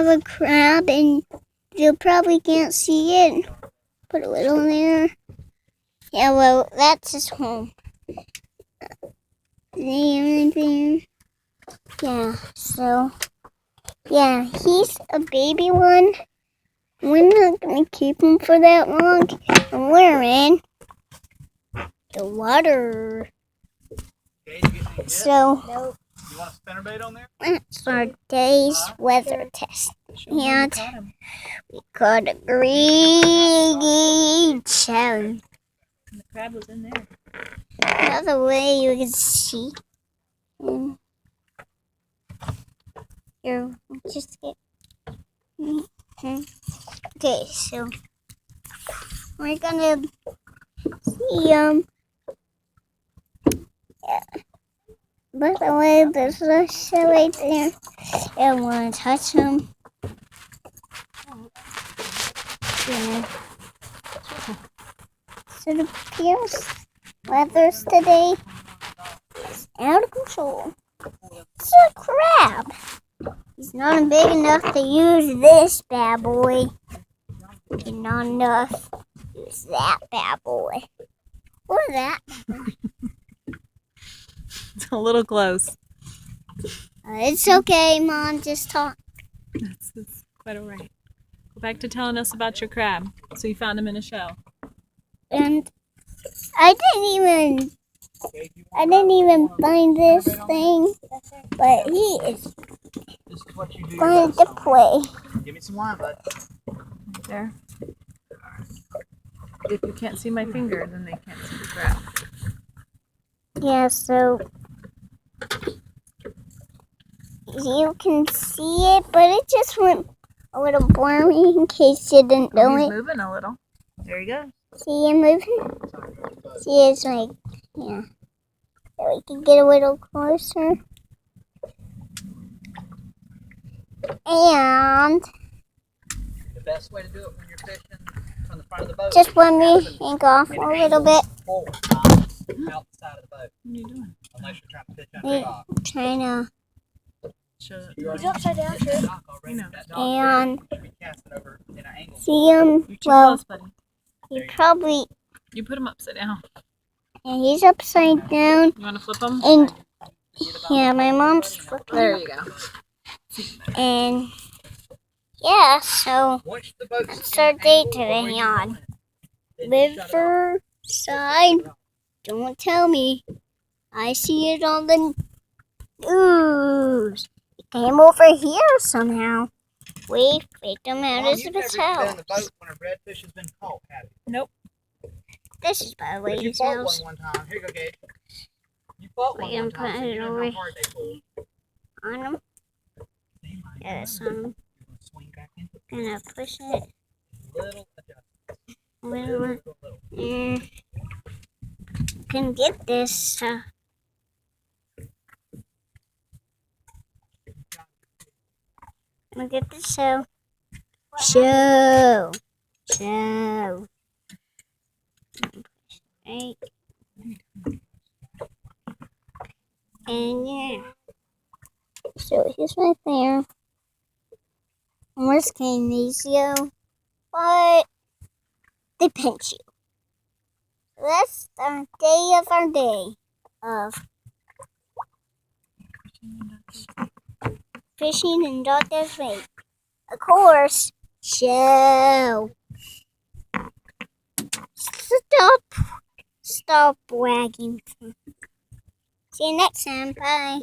have a crab and you probably can't see it. Put a little there. Yeah, well, that's his home. There. Yeah, so, yeah, he's a baby one. We're not going to keep him for that long. And we're in the water. So, you want a spinnerbait on there? That's our day's weather test. And we caught a green shell. The crab was in there. Another way you can see. Here, just get. Okay, so we're gonna see yeah. By the way, there's a shell right there. I don't want to touch him. Yeah. So the Pierce weather's today is out of control. It's a crab. He's not big enough to use this bad boy. And not enough to use that bad boy. Or that. It's a little close. It's okay, Mom. Just talk. That's quite all right. Go back to telling us about your crab. So you found him in a shell. And I didn't even find this thing, but he is going to play. Give me some line, bud. Right there. If you can't see my finger, then they can't see the crab. Yeah, so you can see it, but it just went a little blurry in case you didn't know He's it. moving a little. There you go. See him moving? See, it's like, yeah. So we can get a little closer. And The best way to do it when you're fishing from the front of the boat. just let me hang off a little bit. Forward, out the side of the boat. What are you doing? Unless you're trying to fish under the dock. Trying to, Show it. he's upside down too. That dock already, No. that dock And should be casting over in an angle. see him? You're too Well, close, buddy. he probably, You put him upside down. yeah, he's upside down. You want to flip him? And yeah, my mom's flipping. There you go. And yeah, so Once the boat's that's in our an day angle today where you're on going, then you shut it off. Riverside. Don't tell me. I see it on the news. It came over here somehow. We faked him out Mom, as you've a never been in house. the boat when a redfish has been caught, have you? Nope. This is by the way But you his fought house. one time. Here you go, Gage. You fought one We're gonna time, put so it you know over how hard they pull. On him. Yeah, that's on him. You're gonna swing back into it. Gonna push it Little adjustments. a little. Little. Can get this. Look at the show. Show. Right. And yeah. So he's right there. Where's Kinesio? But they pinch you. That's the day of our day of fishing in Dog's Lake. Of course, show. Stop bragging. See you next time. Bye.